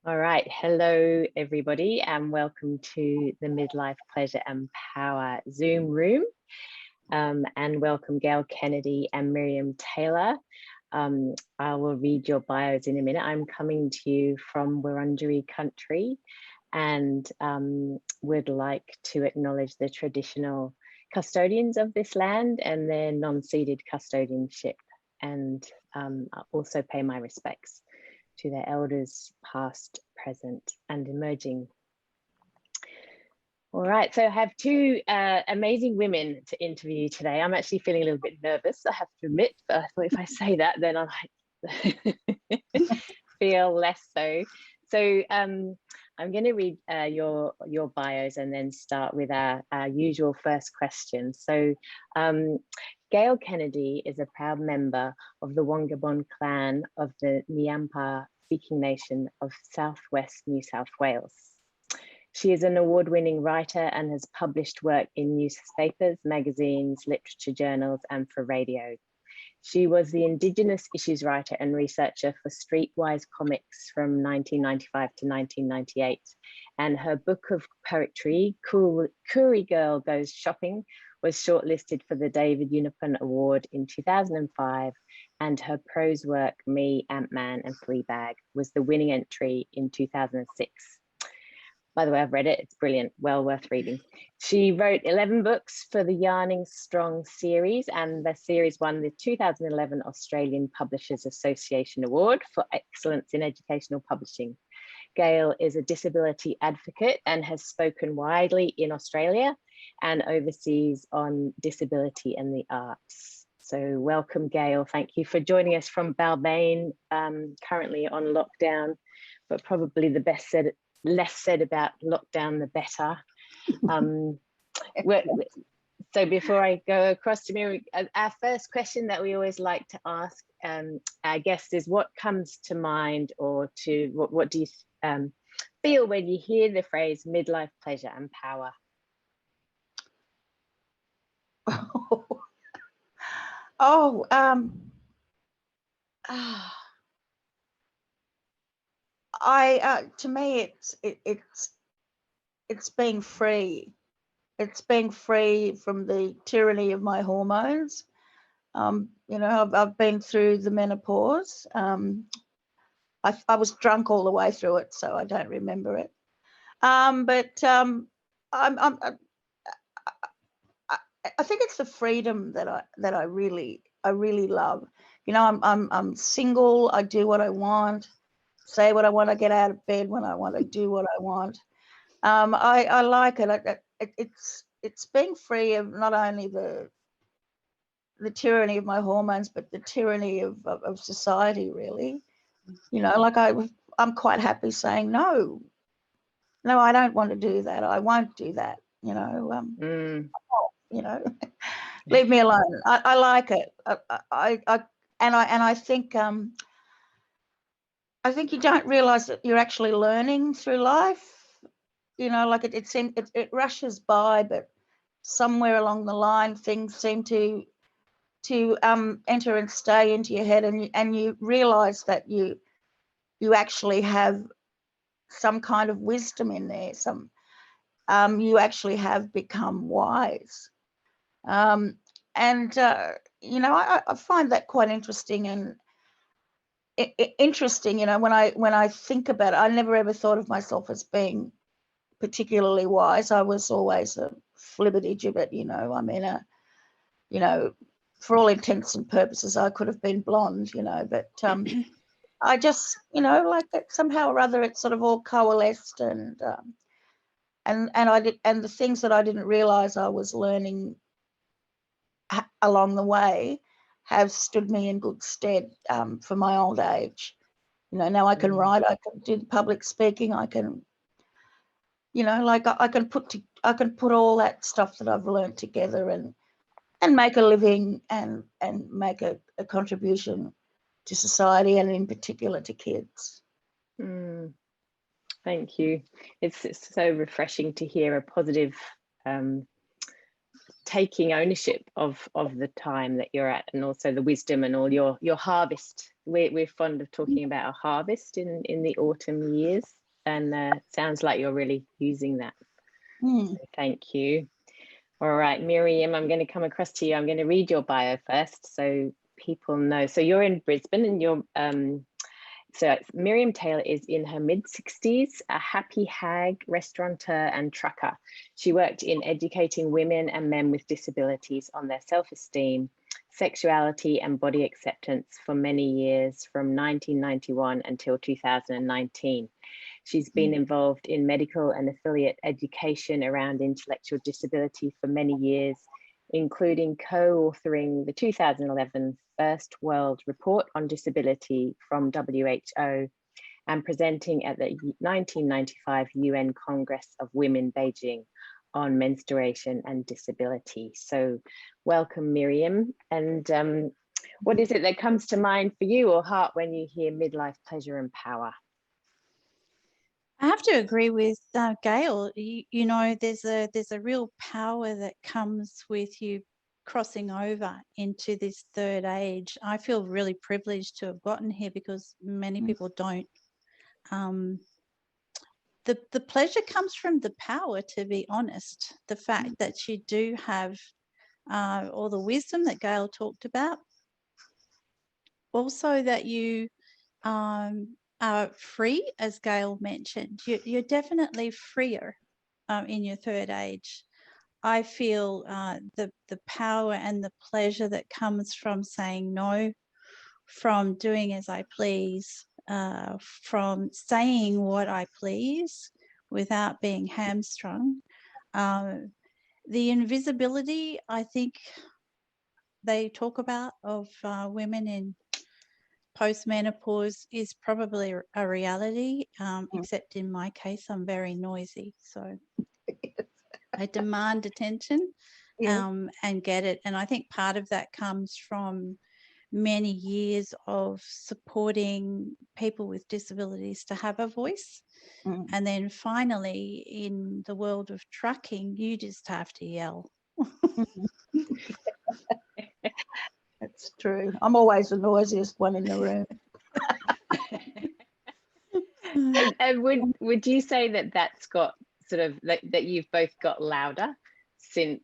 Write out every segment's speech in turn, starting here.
All right. Hello, everybody, and welcome to the Midlife Pleasure and Power Zoom room. And welcome Gayle Kennedy and Miriam Taylor. I will read your bios in a minute. I'm coming to you from Wurundjeri country and would like to acknowledge the traditional custodians of this land and their non-ceded custodianship, and also pay my respects to their elders, past, present, and emerging. All right, so I have two amazing women to interview today. I'm actually feeling a little bit nervous, I have to admit, but I thought if I say that, then I might feel less so. So I'm going to read your bios and then start with our usual first question. So Gayle Kennedy is a proud member of the Wongabon clan of the Nyampa speaking nation of southwest New South Wales. She is an award-winning writer and has published work in newspapers, magazines, literature journals, and for radio. She was the Indigenous issues writer and researcher for Streetwise Comics from 1995 to 1998. And her book of poetry, Koori Girl Goes Shopping, was shortlisted for the David Unipen Award in 2005. And her prose work, Me, Ant-Man and Fleabag, was the winning entry in 2006. By the way, I've read it. It's brilliant. Well worth reading. She wrote 11 books for the Yarning Strong series, and the series won the 2011 Australian Publishers Association Award for Excellence in Educational Publishing. Gayle is a disability advocate and has spoken widely in Australia and overseas on disability and the arts. So welcome, Gayle. Thank you for joining us from Balmain, currently on lockdown, but probably less said about lockdown, the better. So before I go across to Miriam, our first question that we always like to ask our guests is, what comes to mind, or to what do you feel when you hear the phrase midlife pleasure and power? To me, it's being free. It's being free from the tyranny of my hormones. I've been through the menopause. I was drunk all the way through it, so I don't remember it. I think it's the freedom that I really love. I'm single. I do what I want, say what I want. I get out of bed when I want to do what I want. I like it. It's being free of not only the tyranny of my hormones, but the tyranny of society, really. I'm quite happy saying no, I don't want to do that. I won't do that. Leave me alone. I like it. I think you don't realize that you're actually learning through life. It rushes by, but somewhere along the line things seem to enter and stay into your head, and you realize that you actually have some kind of wisdom in there. You actually have become wise. I find that quite interesting and interesting. When I think about it, I never ever thought of myself as being particularly wise. I was always a flibbity-gibbet, for all intents and purposes, I could have been blonde, but I just, somehow or other, it sort of all coalesced, and the things that I didn't realize I was learning along the way have stood me in good stead for my old age. Now I can write, I can do public speaking, I can, I can put all that stuff that I've learned together and make a living and make a contribution to society, and in particular to kids. Thank you. It's so refreshing to hear a positive taking ownership of the time that you're at, and also the wisdom and all your harvest we're fond of talking about a harvest in the autumn years, and sounds like you're really using that. So thank you. All right, Miriam, I'm going to come across to you. I'm going to read your bio first so people know. So you're in Brisbane, and you're so Miriam Taylor is in her mid-60s, a happy hag, restaurateur and trucker. She worked in educating women and men with disabilities on their self-esteem, sexuality and body acceptance for many years, from 1991 until 2019. She's been involved in medical and affiliate education around intellectual disability for many years, including co-authoring the 2011 First World Report on Disability from WHO and presenting at the 1995 UN Congress of Women, Beijing, on menstruation and disability. So welcome, Miriam. And what is it that comes to mind for you or heart when you hear midlife pleasure and power? I have to agree with Gayle. You know, there's a real power that comes with you crossing over into this third age. I feel really privileged to have gotten here because many people don't. The pleasure comes from the power, to be honest. The fact that you do have all the wisdom that Gayle talked about. Also that you are free, as Gayle mentioned. You're definitely freer in your third age. I feel the power and the pleasure that comes from saying no, from doing as I please, from saying what I please without being hamstrung. The invisibility, I think they talk about, of women in post-menopause is probably a reality, except in my case, I'm very noisy. So I demand attention and get it. And I think part of that comes from many years of supporting people with disabilities to have a voice. And then finally, in the world of trucking, you just have to yell. That's true. I'm always the noisiest one in the room. And would you say that that's got sort of that you've both got louder since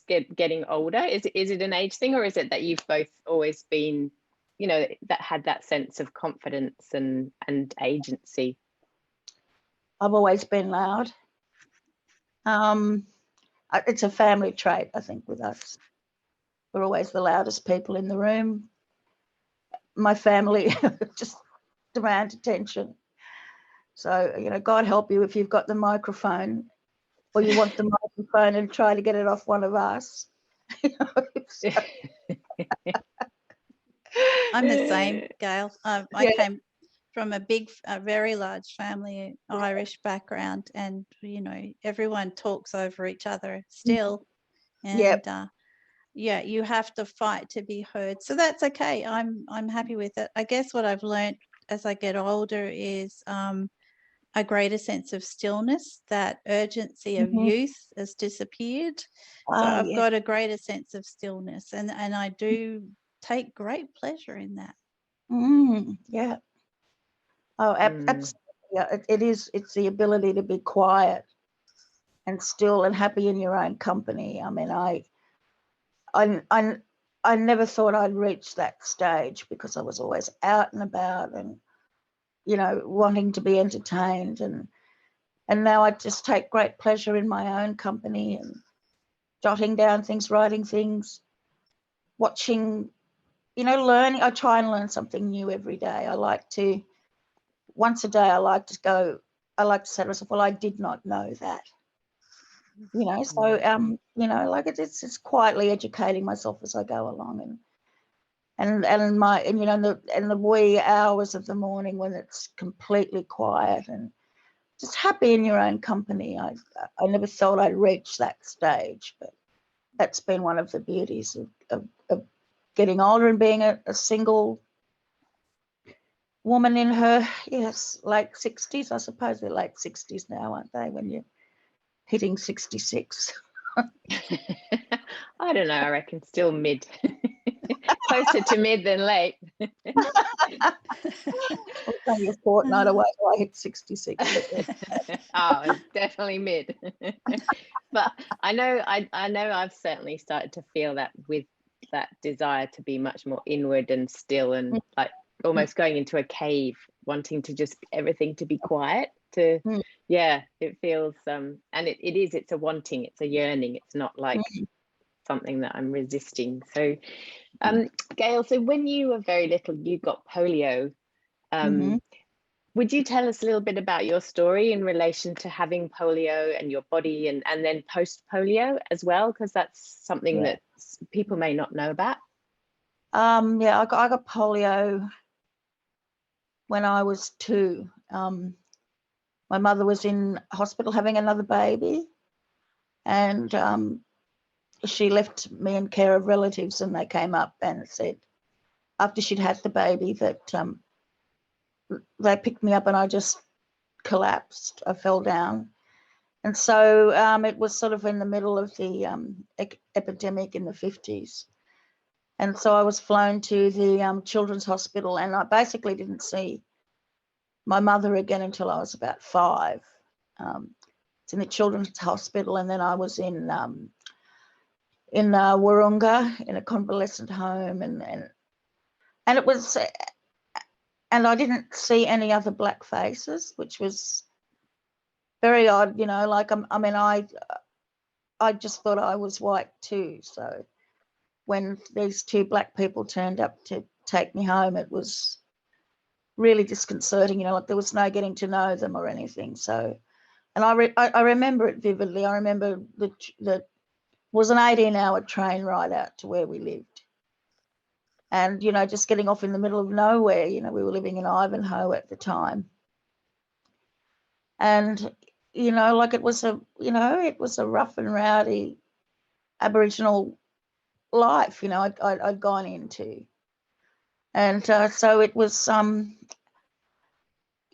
getting older? Is it an age thing, or is it that you've both always been, you know, that had that sense of confidence and agency? I've always been loud. It's a family trait, I think, with us. We're always the loudest people in the room. My family just demand attention. So, you know, God help you if you've got the microphone or you want the microphone and try to get it off one of us. I'm the same, Gayle. I came from a very large family, Irish background, and, you know, everyone talks over each other still. And you have to fight to be heard. So that's okay. I'm happy with it. I guess what I've learned as I get older is a greater sense of stillness. That urgency of youth has disappeared. So I've got a greater sense of stillness, and I do take great pleasure in that. Yeah. Oh, absolutely. Yeah, it is. It's the ability to be quiet and still and happy in your own company. I mean, I never thought I'd reach that stage because I was always out and about and, you know, wanting to be entertained, and now I just take great pleasure in my own company and jotting down things, writing things, watching, you know, learning. I try and learn something new every day. I like to, once a day, I like to say to myself, well, I did not know that. You know, so you know, like it's quietly educating myself as I go along, and you know, in the wee hours of the morning when it's completely quiet and just happy in your own company. I never thought I'd reach that stage, but that's been one of the beauties of getting older and being a single woman in her late 60s. I suppose they're late 60s now, aren't they, when you're hitting 66? I don't know, I reckon still mid. Closer to mid than late. It's only a fortnight away till I hit 66. Oh, it's definitely mid. But I know I've certainly started to feel that with that desire to be much more inward and still, and like almost going into a cave, wanting to just everything to be quiet. Yeah, it feels and it's a wanting, it's a yearning. It's not like something that I'm resisting. So Gayle, so when you were very little, you got polio. Would you tell us a little bit about your story in relation to having polio and your body, and then post polio as well, because that's something that people may not know about? I got polio when I was 2. My mother was in hospital having another baby, and she left me in care of relatives, and they came up and said, after she'd had the baby, that they picked me up and I just collapsed. I fell down. And so it was sort of in the middle of the epidemic in the 50s. And so I was flown to the Children's Hospital, and I basically didn't see my mother again until I was about 5. It's in the Children's Hospital, and then I was in Wahroonga in a convalescent home, and it was, and I didn't see any other black faces, which was very odd, you know. Like I just thought I was white too. So when these 2 black people turned up to take me home, it was really disconcerting, you know. Like there was no getting to know them or anything. So, and I remember it vividly. I remember that was an 18-hour train ride out to where we lived. And, you know, just getting off in the middle of nowhere. You know, we were living in Ivanhoe at the time. And, you know, like it was a rough and rowdy Aboriginal life, you know, I'd gone into. And so it was,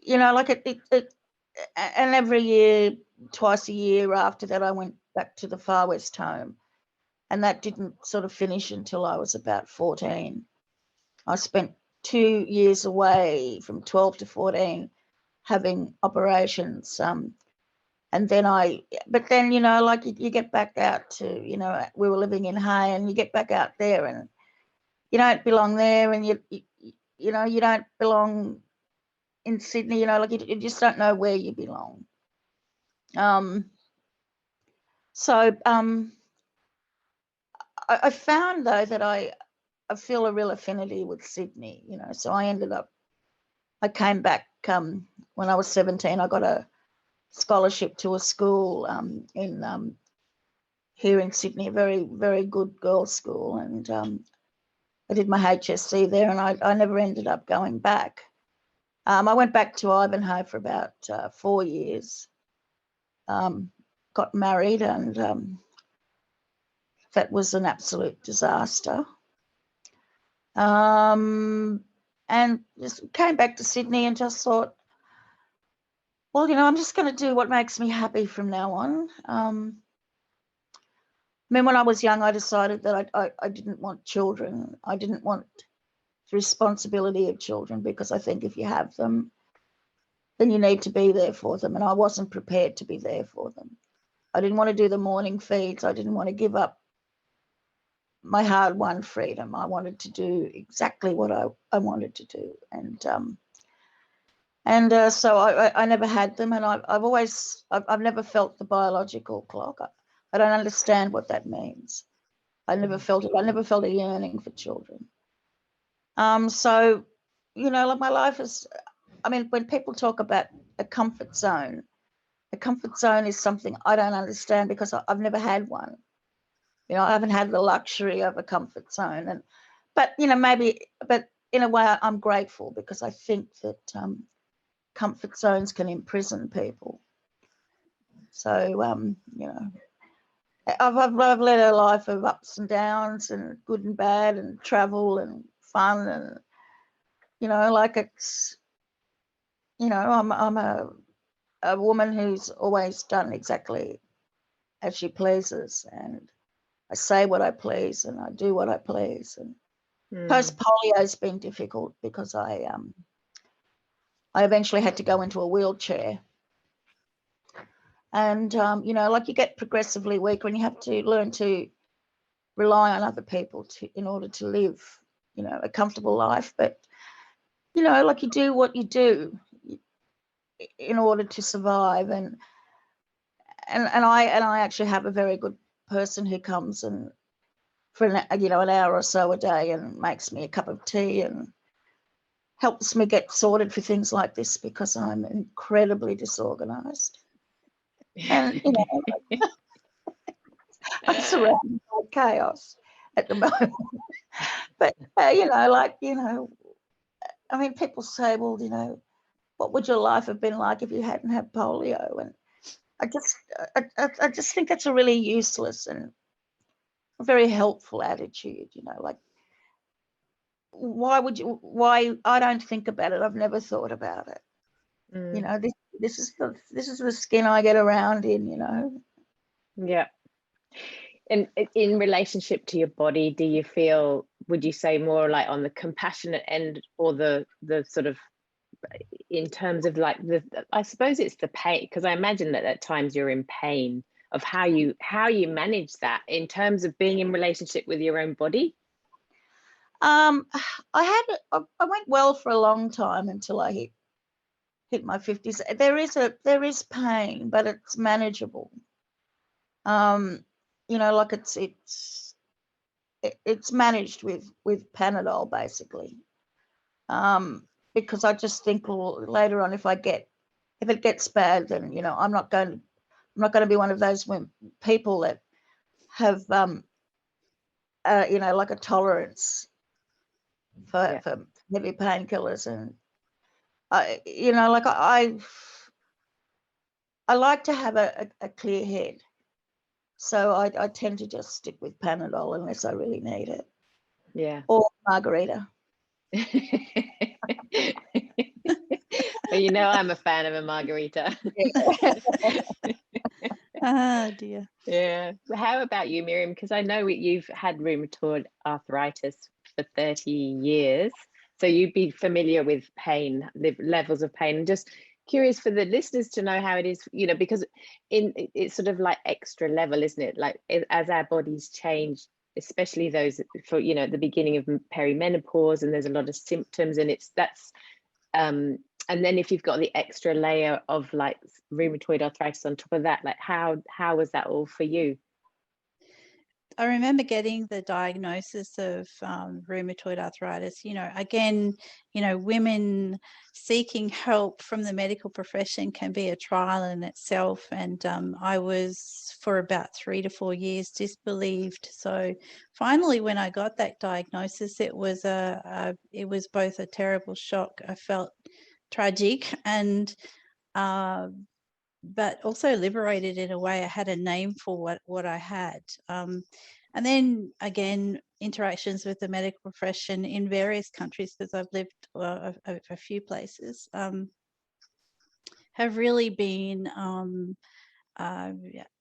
you know, like it, and every year, twice a year after that, I went back to the Far West home. And that didn't sort of finish until I was about 14. I spent 2 years away from 12 to 14 having operations. And then but then, you know, like you get back out to, you know, we were living in Hay, and you get back out there and you don't belong there, and you know, you don't belong in Sydney, you know, like you just don't know where you belong. So I found though that I feel a real affinity with Sydney, you know. So I came back when I was 17. I got a scholarship to a school here in Sydney, a very, very good girls' school, and I did my HSC there, and I never ended up going back. I went back to Ivanhoe for about 4 years, got married, and that was an absolute disaster. And just came back to Sydney and just thought, well, you know, I'm just going to do what makes me happy from now on. I mean, when I was young, I decided that I didn't want children. I didn't want the responsibility of children, because I think if you have them, then you need to be there for them. And I wasn't prepared to be there for them. I didn't want to do the morning feeds. I didn't want to give up my hard-won freedom. I wanted to do exactly what I wanted to do. And so I never had them, and I've never felt the biological clock. I don't understand what that means. I never felt it. I never felt a yearning for children. So, you know, like my life is, I mean, when people talk about a comfort zone is something I don't understand, because I've never had one. You know, I haven't had the luxury of a comfort zone. But, you know, but in a way I'm grateful, because I think that comfort zones can imprison people. So, you know, I've led a life of ups and downs, and good and bad, and travel and fun, and, you know, like it's, you know, I'm a woman who's always done exactly as she pleases, and I say what I please, and I do what I please, and Post polio has been difficult because I eventually had to go into a wheelchair. And, you know, like you get progressively weaker and you have to learn to rely on other people in order to live, you know, a comfortable life. But, you know, like you do what you do in order to survive. And I actually have a very good person who comes and for an hour or so a day and makes me a cup of tea and helps me get sorted for things like this because I'm incredibly disorganized. And, you know, I'm surrounded by chaos at the moment. But, you know, like, you know, I mean, people say, well, you know, what would your life have been like if you hadn't had polio? And I just think that's a really useless and very helpful attitude, you know, like, why I don't think about it. I've never thought about it. You know, this is the skin I get around in, you know. Yeah. And in relationship to your body, do you feel, would you say more like on the compassionate end or the sort of, in terms of like I suppose it's the pain, because I imagine that at times you're in pain, of how you manage that in terms of being in relationship with your own body? I went well for a long time until I hit my 50s. There is pain, but it's manageable. You know, like it's managed with Panadol basically. Because I just think, well, later on, if it gets bad, then, you know, I'm not going to be one of those people that have you know, like a tolerance for heavy painkillers. And you know, like I like to have a clear head, so I tend to just stick with Panadol unless I really need it. Yeah. Or margarita. Well, you know, I'm a fan of a margarita. Oh dear. Yeah. How about you, Miriam? Because I know you've had rheumatoid arthritis for 30 years, so you'd be familiar with pain, the levels of pain. And just curious for the listeners to know how it is, you know, because it's sort of like extra level, isn't it? Like as our bodies change, especially those for, you know, at the beginning of perimenopause, and there's a lot of symptoms, and and then if you've got the extra layer of like rheumatoid arthritis on top of that, like how was that all for you? I remember getting the diagnosis of rheumatoid arthritis. You know, again, you know, women seeking help from the medical profession can be a trial in itself. And I was for about 3 to 4 years disbelieved. So finally, when I got that diagnosis, it was both a terrible shock. I felt tragic and but also liberated in a way. I had a name for what I had. And then again, interactions with the medical profession in various countries, because I've lived a few places, have really been, I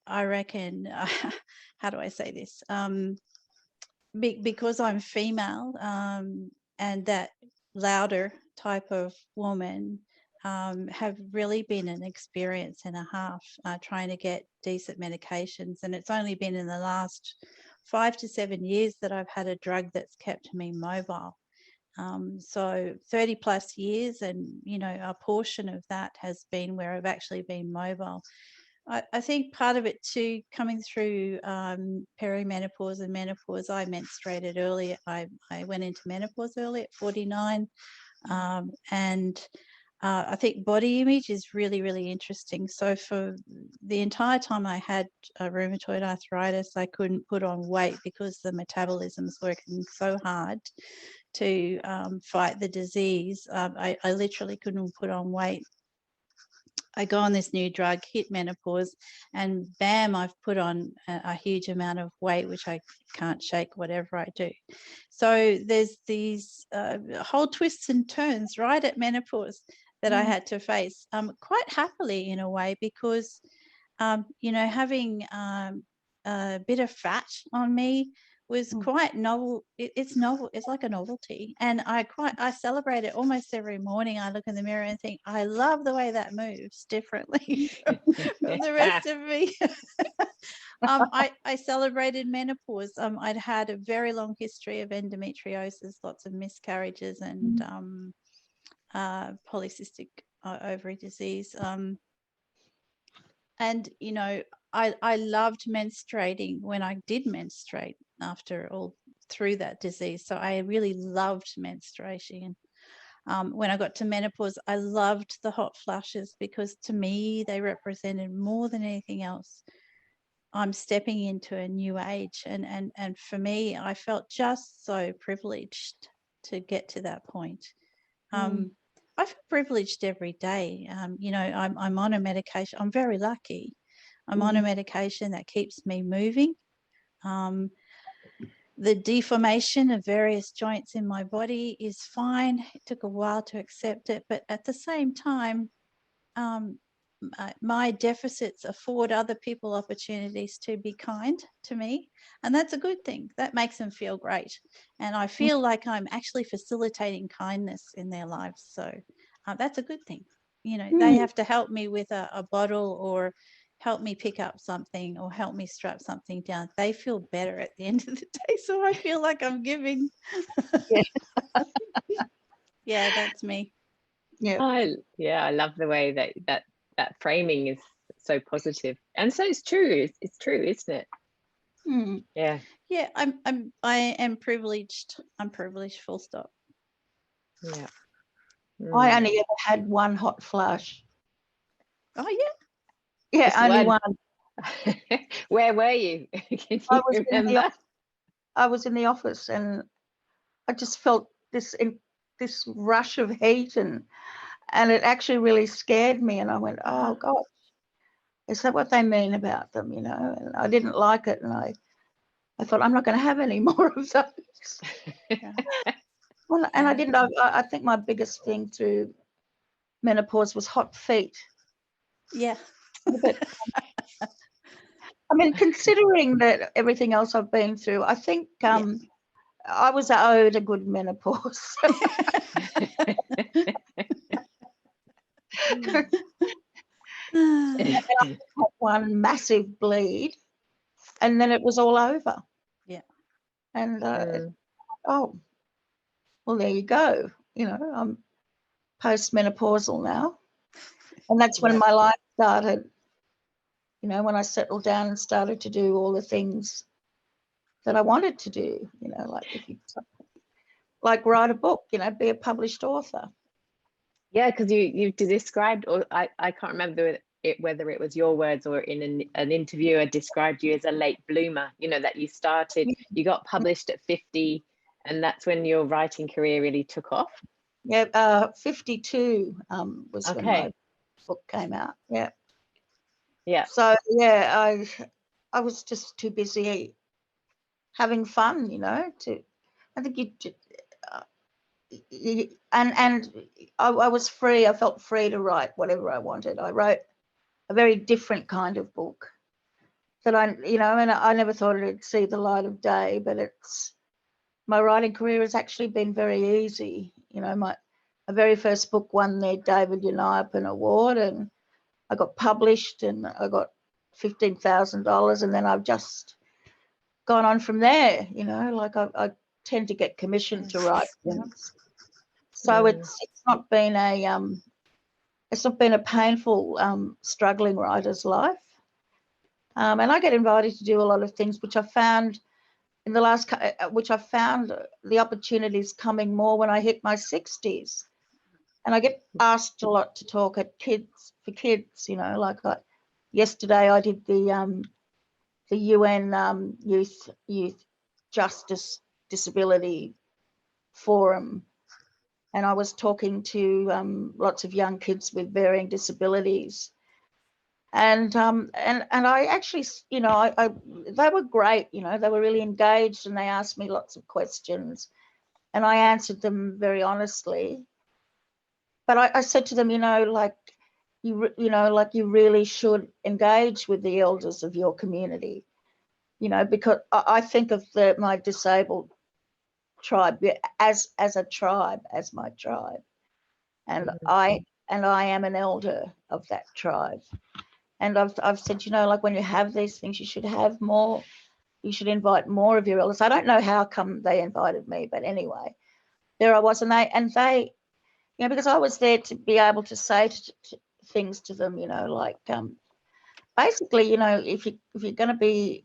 reckon, how do I say this? Because I'm female and that louder type of woman, have really been an experience and a half trying to get decent medications. And it's only been in the last 5 to 7 years that I've had a drug that's kept me mobile. So 30 plus years, and, you know, a portion of that has been where I've actually been mobile. I think part of it too, coming through perimenopause and menopause, I menstruated early. I went into menopause early at 49. And I think body image is really, really interesting. So for the entire time I had rheumatoid arthritis, I couldn't put on weight because the metabolism's working so hard to fight the disease. I literally couldn't put on weight. I go on this new drug, hit menopause, and bam, I've put on a huge amount of weight, which I can't shake whatever I do. So there's these whole twists and turns right at menopause that I had to face quite happily in a way, because, you know, having a bit of fat on me was quite novel. It's novel. It's like a novelty, and I celebrate it almost every morning. I look in the mirror and think, I love the way that moves differently from the rest of me. I celebrated menopause. I'd had a very long history of endometriosis, lots of miscarriages, and polycystic ovary disease. And you know, I loved menstruating when I did menstruate after all through that disease. So I really loved menstruation. When I got to menopause, I loved the hot flushes because to me they represented more than anything else. I'm stepping into a new age, and for me, I felt just so privileged to get to that point. I feel privileged every day. You know, I'm on a medication. I'm very lucky. I'm on a medication that keeps me moving. The deformation of various joints in my body is fine. It took a while to accept it, but at the same time, my deficits afford other people opportunities to be kind to me, and that's a good thing. That makes them feel great, and I feel like I'm actually facilitating kindness in their lives. So that's a good thing. You know, they have to help me with a bottle, or help me pick up something, or help me strap something down. They feel better at the end of the day, so I feel like I'm giving. Yeah, that's me. I love the way that framing is so positive, and so it's true. It's true, isn't it? Yeah, I am privileged. I'm privileged, full stop. Yeah. I only ever had one hot flush. Oh yeah. Yeah, just only one. Where were you? Can you remember? I was in the office, and I just felt this rush of heat, and it actually really scared me. And I went, oh gosh, is that what they mean about them? You know, and I didn't like it, and I thought, I'm not going to have any more of those. Well, and I didn't. I think my biggest thing through menopause was hot feet. Yeah. But, I mean, considering that everything else I've been through, I think I was owed a good menopause. I had one massive bleed, and then it was all over. Yeah. And oh, well, there you go. You know, I'm postmenopausal now, and that's when my life started. You know, when I settled down and started to do all the things that I wanted to do. You know, like write a book. You know, be a published author. Yeah, because you described, or I can't remember whether it was your words or in an interviewer described you as a late bloomer. You know, that you started, you got published at 50, and that's when your writing career really took off. Yeah, 52 was when my book came out. Yeah. Yeah. So yeah, I was just too busy having fun, you know. I think and I was free. I felt free to write whatever I wanted. I wrote a very different kind of book that and I never thought it'd see the light of day. But my writing career has actually been very easy. You know, my very first book won the David Uniapan Award, and I got published, and I got $15,000, and then I've just gone on from there. You know, like I tend to get commissioned to write things, so it's not been a painful struggling writer's life, and I get invited to do a lot of things, which I found the opportunities coming more when I hit my 60s. And I get asked a lot to talk at for kids, you know, like yesterday I did the UN Youth Justice Disability Forum, and I was talking to lots of young kids with varying disabilities. And I actually, you know, they were great, you know, they were really engaged, and they asked me lots of questions, and I answered them very honestly. But I said to them, you know, like you really should engage with the elders of your community. you know, because I think of my disabled tribe as a tribe, as my tribe, and I am an elder of that tribe. And I've said, you know, like when you have these things, you should have more. You should invite more of your elders. I don't know how come they invited me, but anyway, there I was, and they, you know, because I was there to be able to say things to them, you know, like basically, you know, if you're going to be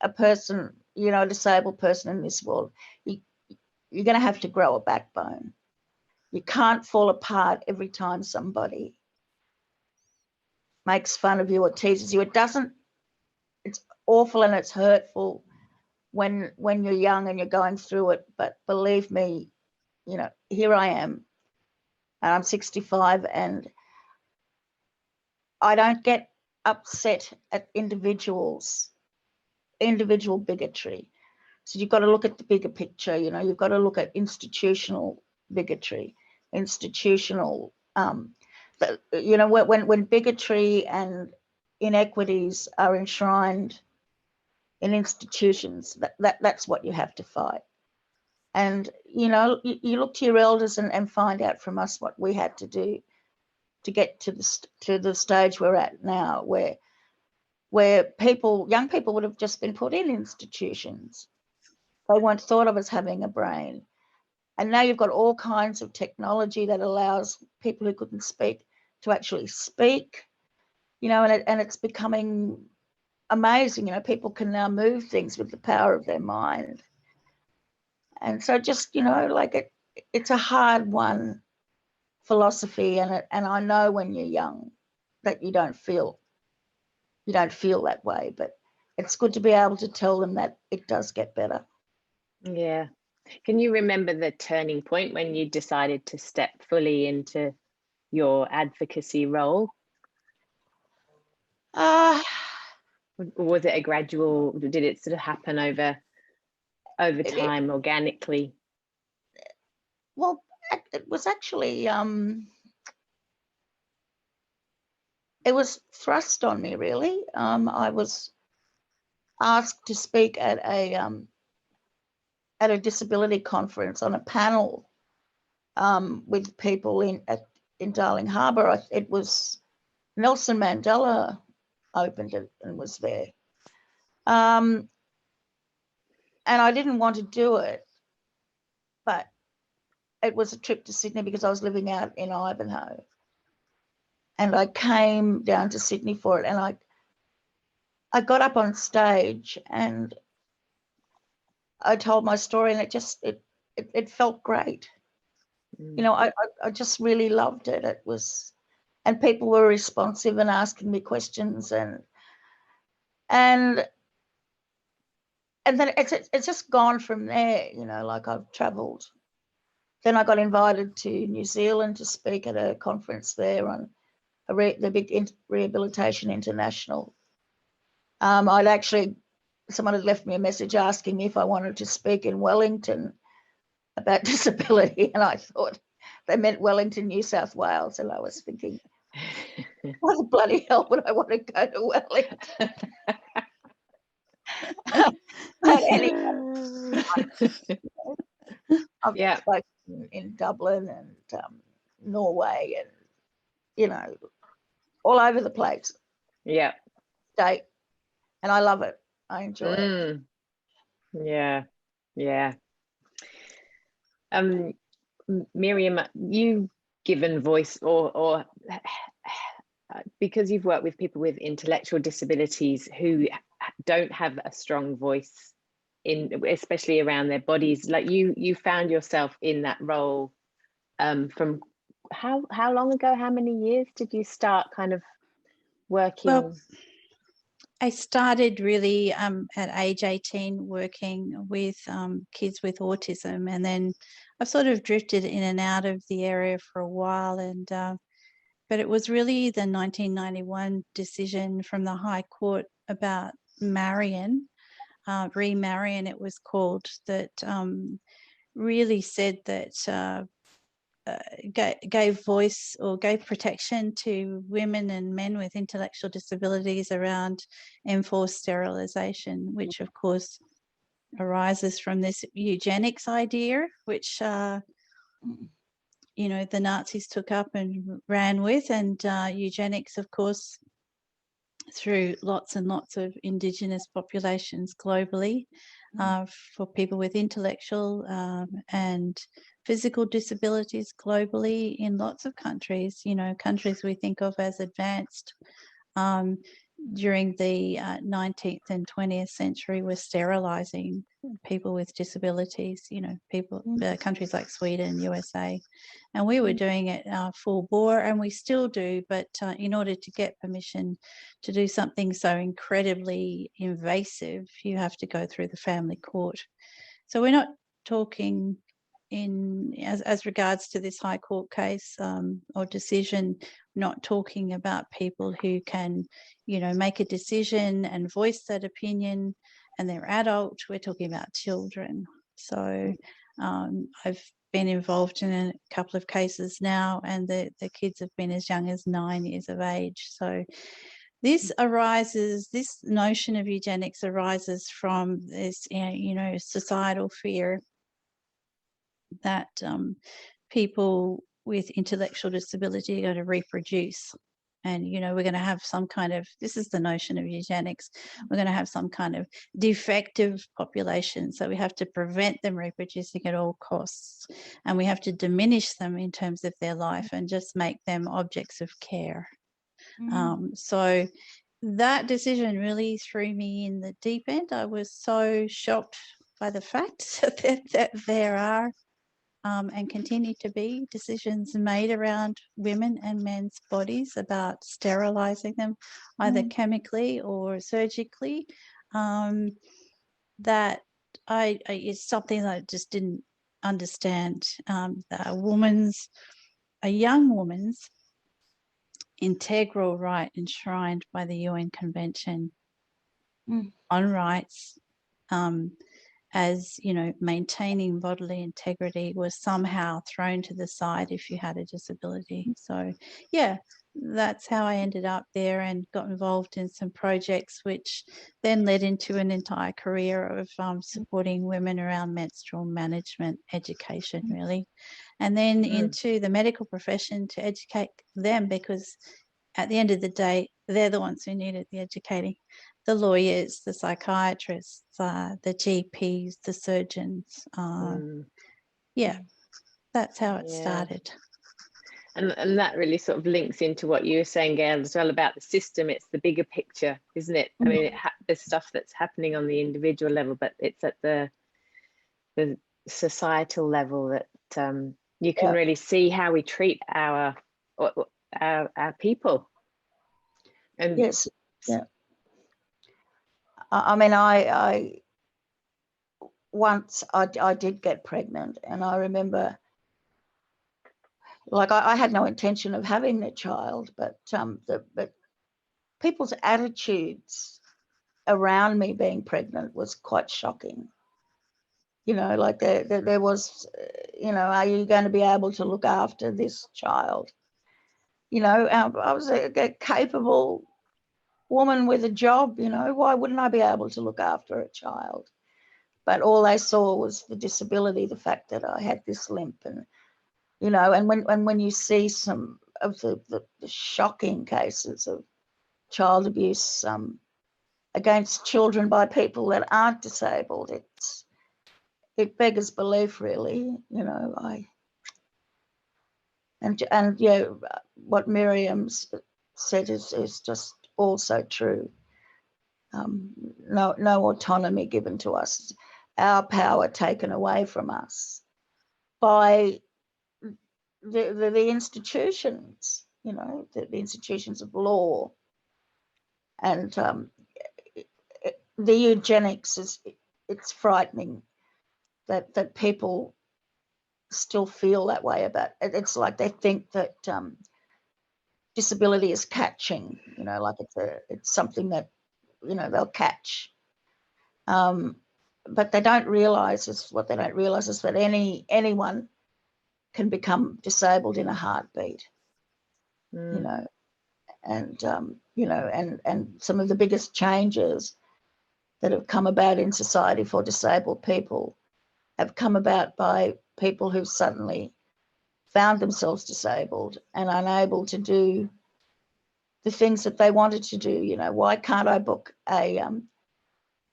a person, you know, a disabled person in this world, you're going to have to grow a backbone. You can't fall apart every time somebody makes fun of you or teases you. It's awful and it's hurtful when you're young and you're going through it. But believe me, you know, here I am, and I'm 65, and I don't get upset at individual bigotry. So you've got to look at the bigger picture. You know, you've got to look at institutional bigotry, institutional. You know, when bigotry and inequities are enshrined in institutions, that's what you have to fight. And you know, you look to your elders and find out from us what we had to do to get to the stage we're at now, where young people would have just been put in institutions. They weren't thought of as having a brain. And now you've got all kinds of technology that allows people who couldn't speak to actually speak, you know, and it's becoming amazing. You know, people can now move things with the power of their mind. And so just, you know, like it's a hard one philosophy, and I know when you're young that you don't feel that way, but it's good to be able to tell them that it does get better. Yeah. Can you remember the turning point when you decided to step fully into your advocacy role? Or was it a gradual, did it sort of happen over time, organically? Well, it was actually it was thrust on me, really. I was asked to speak at a disability conference on a panel with people in Darling Harbour. It was Nelson Mandela opened it and was there. And I didn't want to do it, but it was a trip to Sydney because I was living out in Ivanhoe. And I came down to Sydney for it, and I got up on stage and I told my story, and it felt great. You know, I just really loved it. It was, and people were responsive and asking me questions, and then it's just gone from there. You know, like I've travelled. Then I got invited to New Zealand to speak at a conference there on the big Rehabilitation International. Someone had left me a message asking me if I wanted to speak in Wellington about disability, and I thought they meant Wellington, New South Wales, and I was thinking, why the bloody hell would I want to go to Wellington? But anyway, I've spoken in Dublin and Norway, and you know, all over the place. Yeah. State, and I love it. I enjoy it. Yeah. Miriam, you've given voice, or because you've worked with people with intellectual disabilities who don't have a strong voice especially around their bodies, like you found yourself in that role from how long ago? How many years did you start kind of working? Well, I started really at age 18 working with kids with autism, and then I've sort of drifted in and out of the area for a while. And but it was really the 1991 decision from the High Court about Marion, re-Marion it was called, that really said that gave voice or gave protection to women and men with intellectual disabilities around enforced sterilisation, which of course arises from this eugenics idea, which you know, the Nazis took up and ran with, and eugenics, of course, through lots and lots of Indigenous populations globally, for people with intellectual and physical disabilities globally in lots of countries, you know, countries we think of as advanced during the 19th and 20th century were sterilising people with disabilities, you know, people, countries like Sweden, USA, and we were doing it full bore, and we still do, but in order to get permission to do something so incredibly invasive, you have to go through the family court. So we're not talking as regards to this High Court case or decision, not talking about people who can, you know, make a decision and voice that opinion and they're adult. We're talking about children. So I've been involved in a couple of cases now, and the kids have been as young as 9 years of age. So this notion of eugenics arises from this, you know, societal fear that people with intellectual disability are going to reproduce. And, you know, we're going to have some kind of, this is the notion of eugenics, we're going to have some kind of defective population. So we have to prevent them reproducing at all costs. And we have to diminish them in terms of their life and just make them objects of care. So that decision really threw me in the deep end. I was so shocked by the fact that there are and continue to be decisions made around women and men's bodies about sterilising them, either chemically or surgically. That it's something that I just didn't understand. A young woman's integral right enshrined by the UN Convention on rights, as, you know, maintaining bodily integrity was somehow thrown to the side if you had a disability. So, yeah, that's how I ended up there and got involved in some projects, which then led into an entire career of supporting women around menstrual management education, really, and then into the medical profession to educate them, because at the end of the day, they're the ones who needed the educating. The lawyers, the psychiatrists, the GPs, the surgeons. Yeah, that's how it started. And that really sort of links into what you were saying, Gayle, as well, about the system. It's the bigger picture, isn't it? I mean, there's stuff that's happening on the individual level, but it's at the societal level that you can really see how we treat our people. And yes, yeah. I mean, I once I did get pregnant, and I remember, like, I had no intention of having a child, but people's attitudes around me being pregnant was quite shocking. You know, like there was, you know, are you going to be able to look after this child? You know, I was a capable woman with a job, you know, why wouldn't I be able to look after a child? But all they saw was the disability, the fact that I had this limp, and, you know, and when you see some of the shocking cases of child abuse against children by people that aren't disabled, it beggars belief, really. You know, and yeah, what Miriam said is just also true. No autonomy given to us, our power taken away from us by the institutions, you know, the institutions of law. And the eugenics it's frightening that people still feel that way about it. It's like they think that disability is catching, you know, like it's something that, you know, they'll catch. But they don't realise what they don't realise is that anyone can become disabled in a heartbeat, you Mm. know, and and some of the biggest changes that have come about in society for disabled people have come about by people who've suddenly found themselves disabled and unable to do the things that they wanted to do. You know, why can't I book a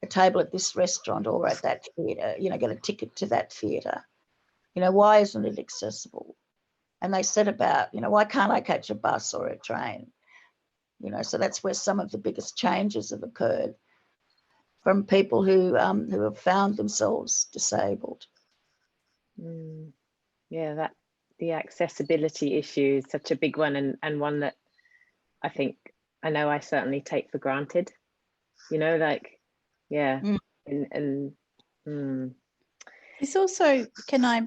table at this restaurant or at that theatre, you know, get a ticket to that theatre? You know, why isn't it accessible? And they said about, you know, why can't I catch a bus or a train? You know, so that's where some of the biggest changes have occurred from people who have found themselves disabled. Mm. Yeah, that the accessibility issue is such a big one, and one that I think I know I certainly take for granted. You know, like, yeah, Mm. and It's also, can I,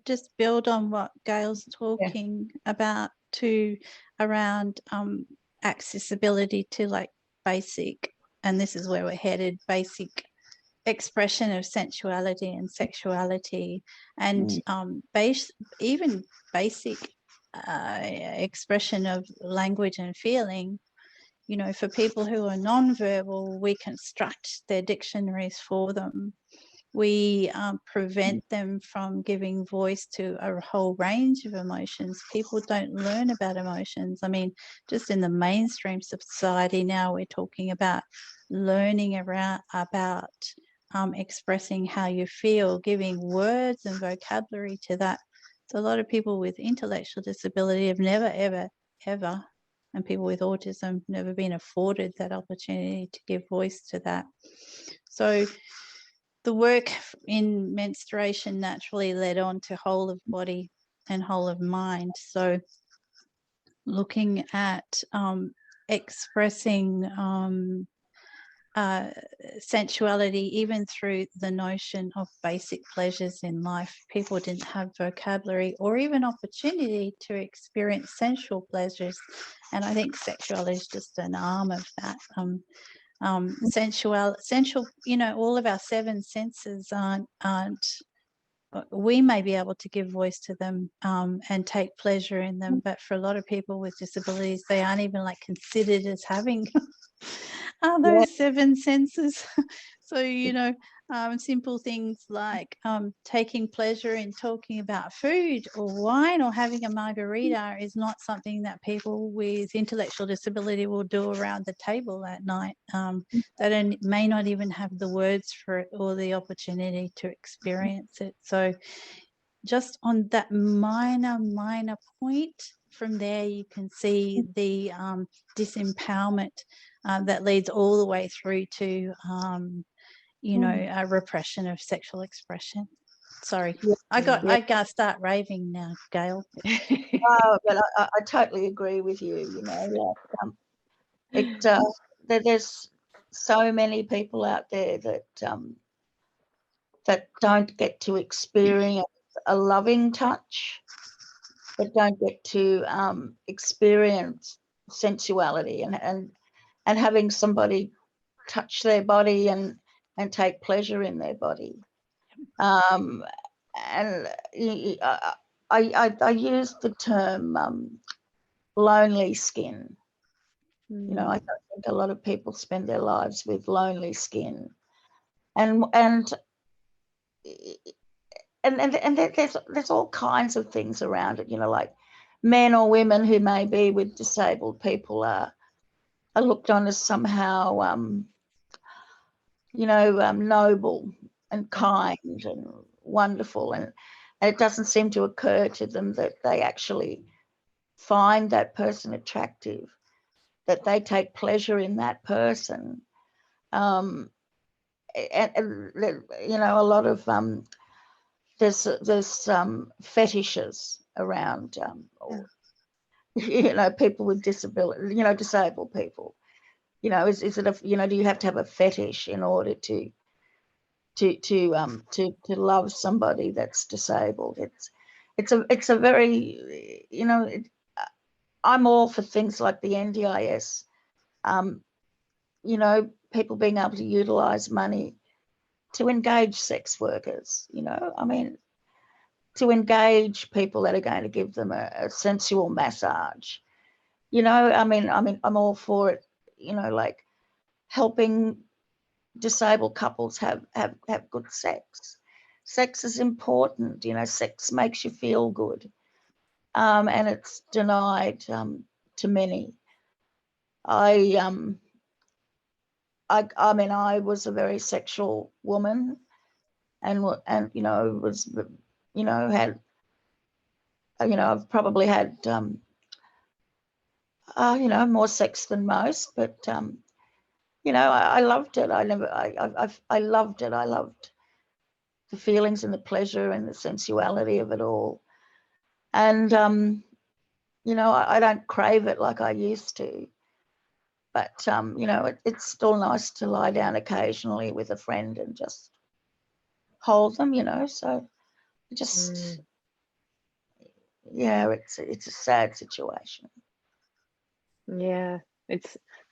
just build on what Gayle's talking about too, around accessibility to like basic, and this is where we're headed, basic expression of sensuality and sexuality, and even basic expression of language and feeling. You know, for people who are non-verbal, we construct their dictionaries for them. We prevent them from giving voice to a whole range of emotions. People don't learn about emotions. I mean, just in the mainstream society now, we're talking about learning about expressing how you feel, giving words and vocabulary to that. So a lot of people with intellectual disability have never, ever, ever, and people with autism never been afforded that opportunity to give voice to that. So the work in menstruation naturally led on to whole of body and whole of mind. So looking at expressing sensuality, even through the notion of basic pleasures in life. People didn't have vocabulary or even opportunity to experience sensual pleasures. And I think sexuality is just an arm of that. Sensual, you know, all of our seven senses aren't we may be able to give voice to them and take pleasure in them, but for a lot of people with disabilities, they aren't even like considered as having those seven senses. So, you know, simple things like taking pleasure in talking about food or wine or having a margarita is not something that people with intellectual disability will do around the table at night. They may not even have the words for it or the opportunity to experience it. So just on that minor point, from there you can see the disempowerment that leads all the way through to you know, a repression of sexual expression. Sorry, I gotta start raving now, Gayle. But I totally agree with you. You know, there's so many people out there that that don't get to experience a loving touch, that don't get to experience sensuality and having somebody touch their body and take pleasure in their body. And I use the term lonely skin. You know, I think a lot of people spend their lives with lonely skin, and there's all kinds of things around it. You know, like men or women who may be with disabled people are looked on as somehow, noble and kind and wonderful, and it doesn't seem to occur to them that they actually find that person attractive, that they take pleasure in that person. And you know, a lot of there's fetishes around, you know, people with disability, you know, disabled people. You know, is it do you have to have a fetish in order to love somebody that's disabled? It's a very, you know, I'm all for things like the NDIS. You know, people being able to utilize money to engage sex workers. You know, I mean, to engage people that are going to give them a sensual massage. You know, I mean, I'm all for it, you know, like helping disabled couples have good sex. Sex is important, you know, sex makes you feel good. And it's denied to many. I mean, I was a very sexual woman, and you know, was, you know, had, you know, I've probably had you know, more sex than most, but you know, I loved it. I loved it. I loved the feelings and the pleasure and the sensuality of it all. And you know, I don't crave it like I used to. But you know, it's still nice to lie down occasionally with a friend and just hold them, you know. So just yeah, it's a sad situation. Yeah,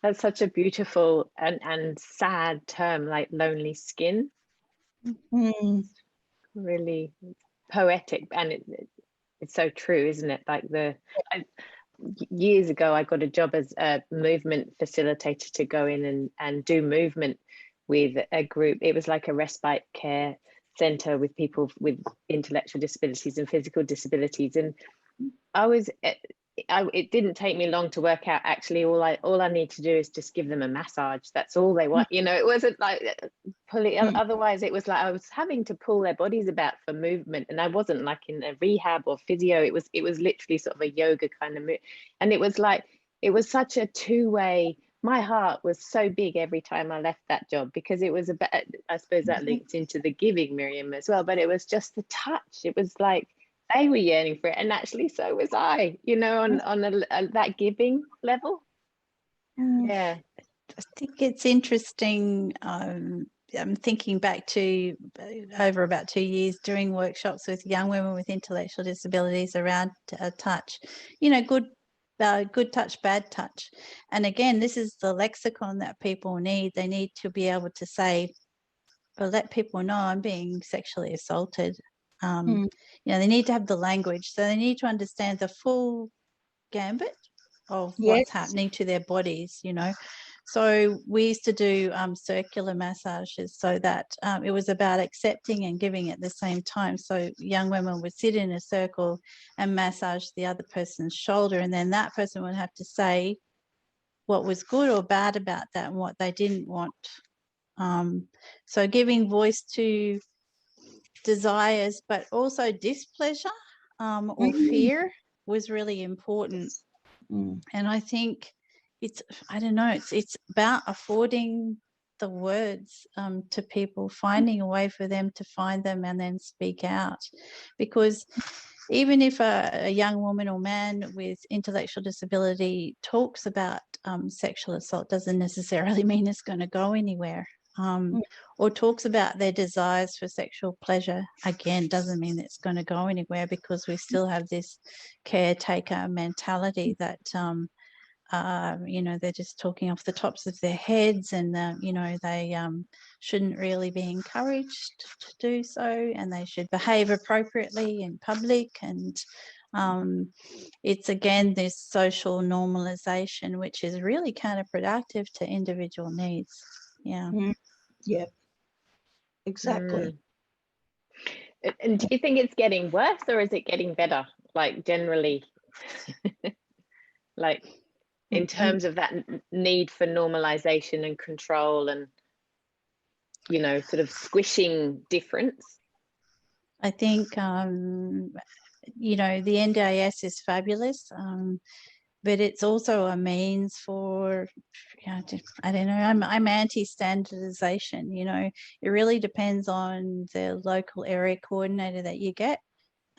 that's such a beautiful and sad term, like lonely skin. Really poetic, and it's so true, isn't it? Like years ago, I got a job as a movement facilitator to go in and do movement with a group. It was like a respite care center with people with intellectual disabilities and physical disabilities, and it didn't take me long to work out, actually all I need to do is just give them a massage. That's all they want. You know, it wasn't like pulling, otherwise it was like I was having to pull their bodies about for movement, and I wasn't like in a rehab or physio. It was literally sort of a yoga kind of move, and it was like, it was such a two-way. My heart was so big every time I left that job, because it was about, I suppose that links into the giving, Miriam, as well, but it was just the touch. It was like they were yearning for it, and actually so was I, you know, on that giving level. Yeah, I think it's interesting. I'm thinking back to over about 2 years doing workshops with young women with intellectual disabilities around touch, you know, good touch, bad touch. And again, this is the lexicon that people need. They need to be able to say, or let people know, I'm being sexually assaulted. You know, they need to have the language. So they need to understand the full gambit of what's happening to their bodies, you know. So we used to do circular massages, so that it was about accepting and giving at the same time. So young women would sit in a circle and massage the other person's shoulder, and then that person would have to say what was good or bad about that and what they didn't want. So giving voice to desires, but also displeasure or fear was really important. And I think I don't know, it's about affording the words to people, finding a way for them to find them and then speak out. Because even if a young woman or man with intellectual disability talks about sexual assault, doesn't necessarily mean it's going to go anywhere. Or talks about their desires for sexual pleasure, again, doesn't mean it's going to go anywhere, because we still have this caretaker mentality that you know, they're just talking off the tops of their heads, and you know, they shouldn't really be encouraged to do so, and they should behave appropriately in public. And it's again this social normalization, which is really counterproductive to individual needs. Yeah, exactly. And do you think it's getting worse, or is it getting better, like generally? Like in terms of that need for normalization and control, and, you know, sort of squishing difference? I think you know, the NDIS is fabulous, but it's also a means for, you know, I don't know, I'm anti-standardization. You know, it really depends on the local area coordinator that you get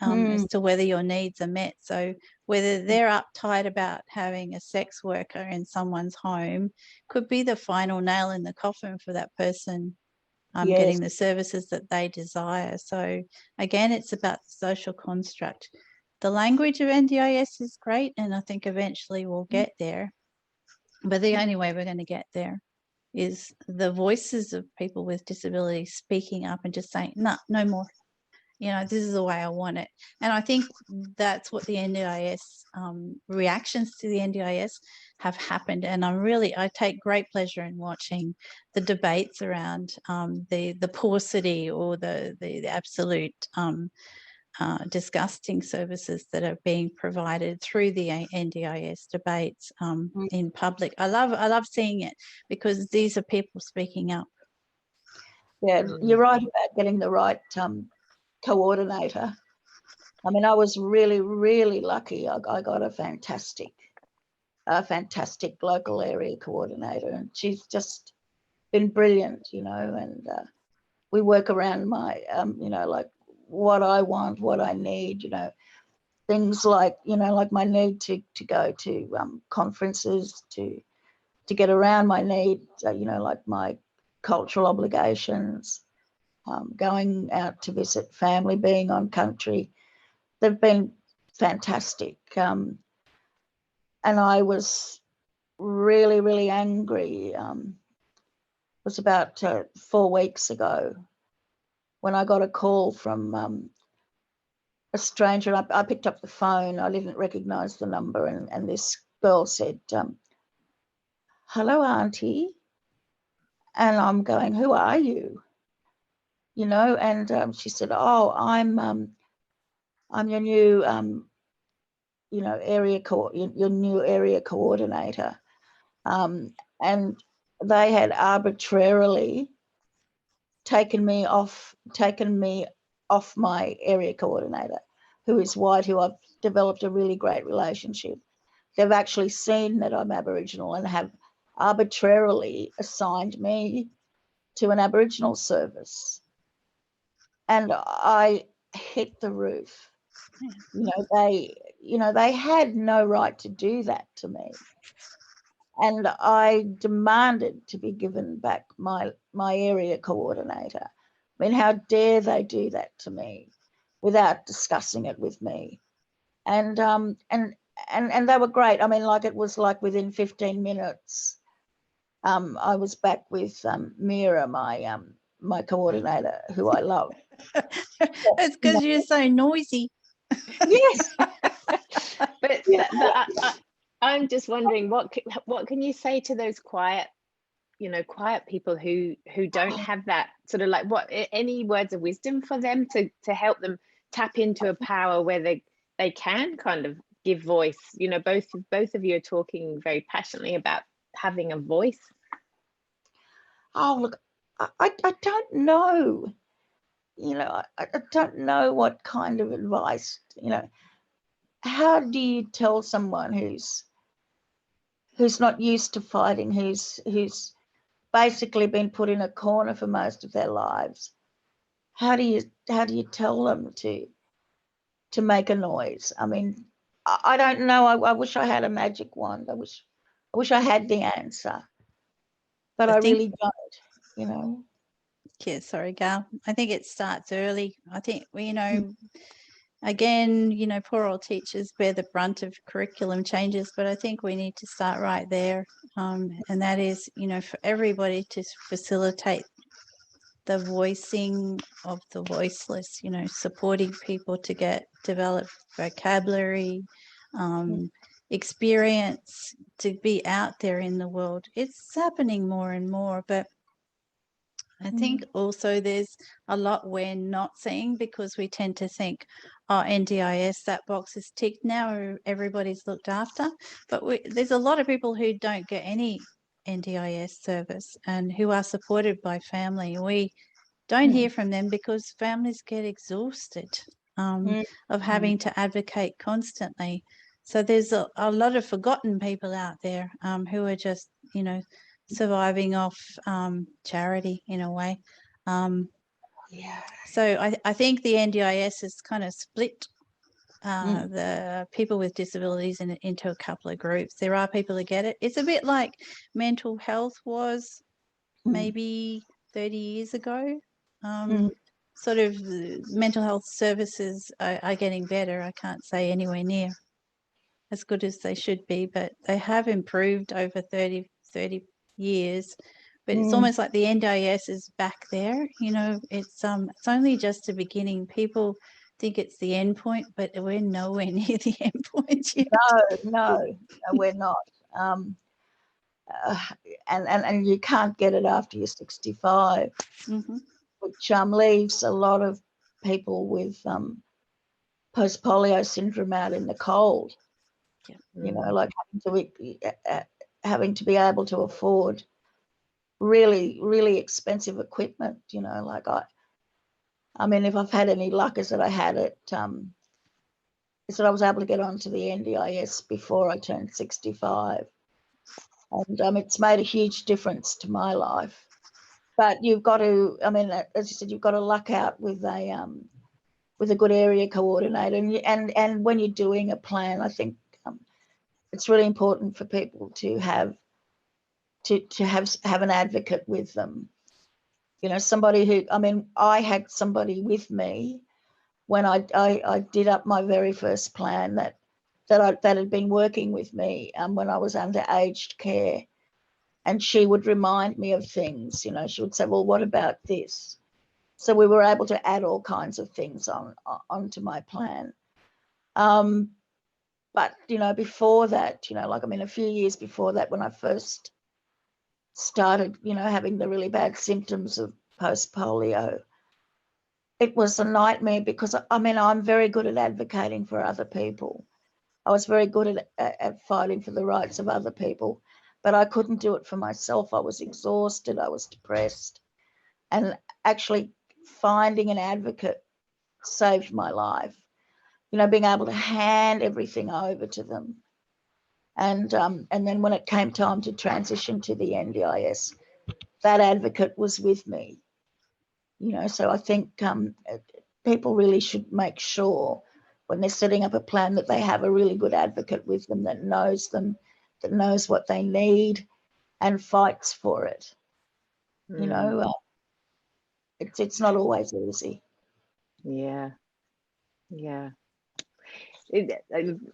as to whether your needs are met. So whether they're uptight about having a sex worker in someone's home could be the final nail in the coffin for that person getting the services that they desire. So again, it's about the social construct. The language of NDIS is great, and I think eventually we'll get there. But the only way we're going to get there is the voices of people with disabilities speaking up and just saying, no more. this is the way I want it. And I think that's what the NDIS reactions to the NDIS have happened. And I take great pleasure in watching the debates around the paucity or the absolute disgusting services that are being provided through the NDIS debates in public. I love seeing it, because these are people speaking up. Yeah, you're right about getting the right coordinator. I mean, I was really, really lucky. I got a fantastic local area coordinator, and she's just been brilliant, and we work around my, like what I want, what I need, things like, like my need to go to conferences, to get around my need, like my cultural obligations, going out to visit family, being on country. They've been fantastic. And I was really, really angry. It was about 4 weeks ago when I got a call from a stranger. I picked up the phone. I didn't recognise the number, and this girl said, "Hello, Auntie." And I'm going, "Who are you?" And she said, "Oh, I'm your new your new area coordinator." And they had arbitrarily taken me off my area coordinator, who is white, who I've developed a really great relationship. They've actually seen that I'm Aboriginal and have arbitrarily assigned me to an Aboriginal service. And I hit the roof. They had no right to do that to me. And I demanded to be given back my area coordinator. I mean, how dare they do that to me without discussing it with me? And they were great. I mean, like, it was like within 15 minutes, I was back with Miriam, my coordinator, who I love. It's because you're so noisy. Yes. But I'm just wondering, what can you say to those quiet people who don't have that sort of, like, what, any words of wisdom for them to help them tap into a power where they can kind of give voice? Both of you are talking very passionately about having a voice. Oh, look, I don't know. I don't know what kind of advice, how do you tell someone who's not used to fighting, who's basically been put in a corner for most of their lives? How do you tell them to make a noise? I mean, I don't know. I wish I had a magic wand. I wish I had the answer, but I really don't. Yeah, sorry, Gail. I think it starts early. I think, again, poor old teachers bear the brunt of curriculum changes, but I think we need to start right there. And that is, for everybody to facilitate the voicing of the voiceless, supporting people to develop vocabulary, experience, to be out there in the world. It's happening more and more, but I think also there's a lot we're not seeing, because we tend to think, oh, NDIS, that box is ticked now, everybody's looked after. But there's a lot of people who don't get any NDIS service and who are supported by family. We don't hear from them because families get exhausted of having to advocate constantly. So there's a lot of forgotten people out there who are just, surviving off charity in a way. So I think the NDIS has kind of split the people with disabilities into a couple of groups. There are people who get it. It's a bit like mental health was maybe 30 years ago. Sort of mental health services are getting better. I can't say anywhere near as good as they should be, but they have improved over 30 years. but it's almost like the NDIS is back there. You know, it's only just the beginning. People think it's the end point, but we're nowhere near the end point yet. No, we're not. And you can't get it after you're 65, which leaves a lot of people with post-polio syndrome out in the cold. You know, like having to be able to afford really, really expensive equipment. You know, like I mean, if I've had any luck, is that I had it. Is that I was able to get onto the NDIS before I turned 65. And it's made a huge difference to my life. But you've got to, I mean, as you said, you've got to luck out with a good area coordinator. And when you're doing a plan, I think it's really important for people to have an advocate with them. You know, somebody who, I mean, I had somebody with me when I did up my very first plan that had been working with me when I was under aged care. And she would remind me of things, you know, she would say, well, what about this? So we were able to add all kinds of things onto my plan. But, you know, before that, you know, like, I mean, a few years before that, when I first started, you know, having the really bad symptoms of post-polio, it was a nightmare because, I mean, I'm very good at advocating for other people. I was very good at fighting for the rights of other people, but I couldn't do it for myself. I was exhausted, I was depressed, and actually finding an advocate saved my life. You know, being able to hand everything over to them. And then when it came time to transition to the NDIS, that advocate was with me. You know, so I think people really should make sure when they're setting up a plan that they have a really good advocate with them, that knows what they need and fights for it. You know, it's not always easy. Yeah.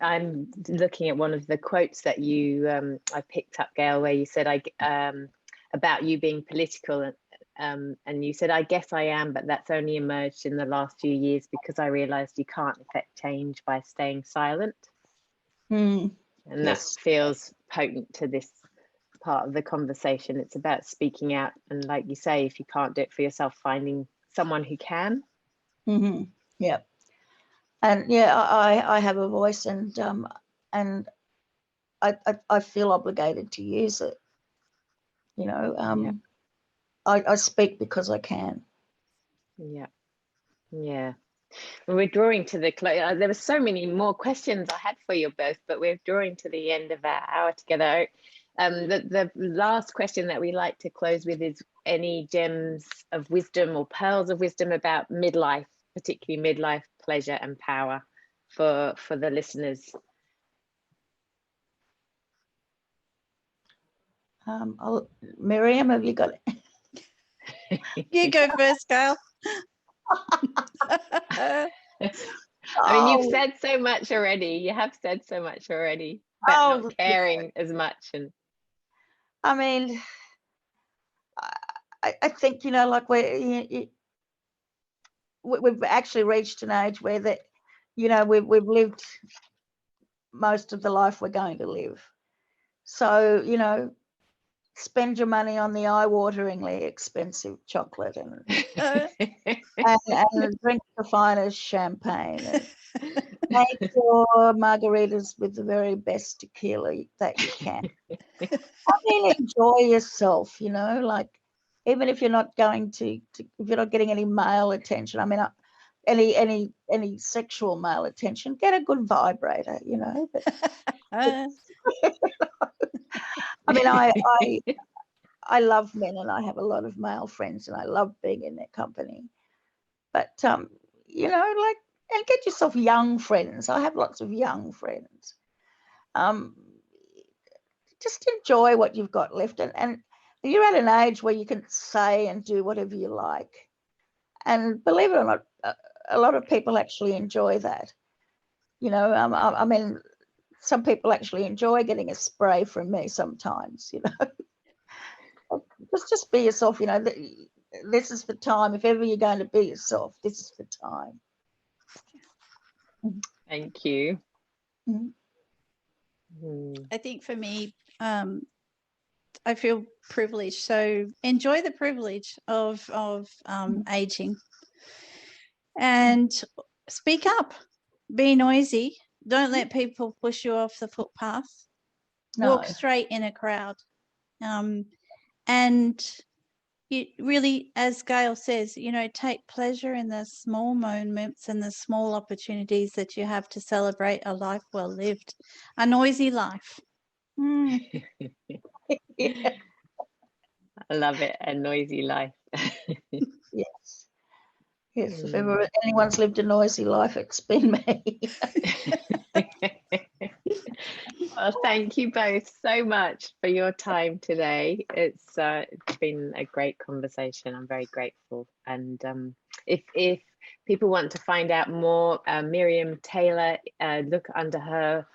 I'm looking at one of the quotes that I picked up, Gayle, where you said about you being political, and you said, I guess I am, but that's only emerged in the last few years because I realized you can't affect change by staying silent. And yes. That feels potent to this part of the conversation. It's about speaking out, and like you say, if you can't do it for yourself, finding someone who can. Yeah. And yeah, I have a voice, and I feel obligated to use it. You know, I speak because I can. Yeah. We're drawing to the close. There were so many more questions I had for you both, but we're drawing to the end of our hour together. The last question that we like to close with is any gems of wisdom or pearls of wisdom about midlife, particularly midlife pleasure and power for the listeners. Miriam, have you got it? You go first, Gayle. I mean, you've said so much already. You have said so much already about not caring as much. And I mean, I think, you know, like we've actually reached an age where that, you know, we've lived most of the life we're going to live. So, you know, spend your money on the eye-wateringly expensive chocolate and drink the finest champagne. And make your margaritas with the very best tequila that you can. I mean, enjoy yourself, you know, like even if you're not going to if you're not getting any male attention, I mean, any sexual male attention, get a good vibrator, you know. But, I mean, I love men, and I have a lot of male friends, and I love being in their company. But you know, like, and get yourself young friends. I have lots of young friends. Just enjoy what you've got left, and you're at an age where you can say and do whatever you like. And believe it or not, a lot of people actually enjoy that. You know, I mean, some people actually enjoy getting a spray from me sometimes, you know. just be yourself. You know, this is the time. If ever you're going to be yourself, this is the time. Thank you. I think for me, I feel privileged. So enjoy the privilege of aging, and speak up. Be noisy. Don't let people push you off the footpath. No. Walk straight in a crowd. And you really, as Gayle says, you know, take pleasure in the small moments and the small opportunities that you have to celebrate a life well lived, a noisy life. Yeah. I love it. A noisy life. Yes. Yes. If ever anyone's lived a noisy life, it's been me. Well, thank you both so much for your time today. It's been a great conversation. I'm very grateful. And if people want to find out more, Miriam Taylor, look under her.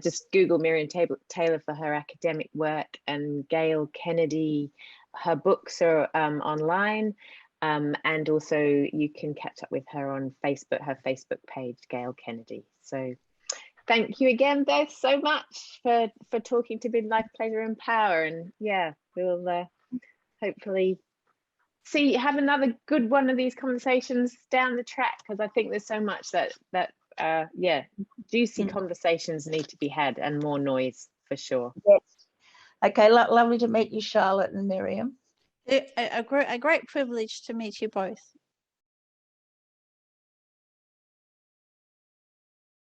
Just Google Miriam Taylor for her academic work, and Gayle Kennedy. Her books are online, and also you can catch up with her on Facebook. Her Facebook page, Gayle Kennedy. So. Thank you again, Beth, so much for talking to Midlife Pleasure and Power. And yeah, we'll hopefully have another good one of these conversations down the track, because I think there's so much that juicy conversations need to be had, and more noise for sure. Yes. Okay, lovely to meet you, Charlotte and Miriam. A great privilege to meet you both.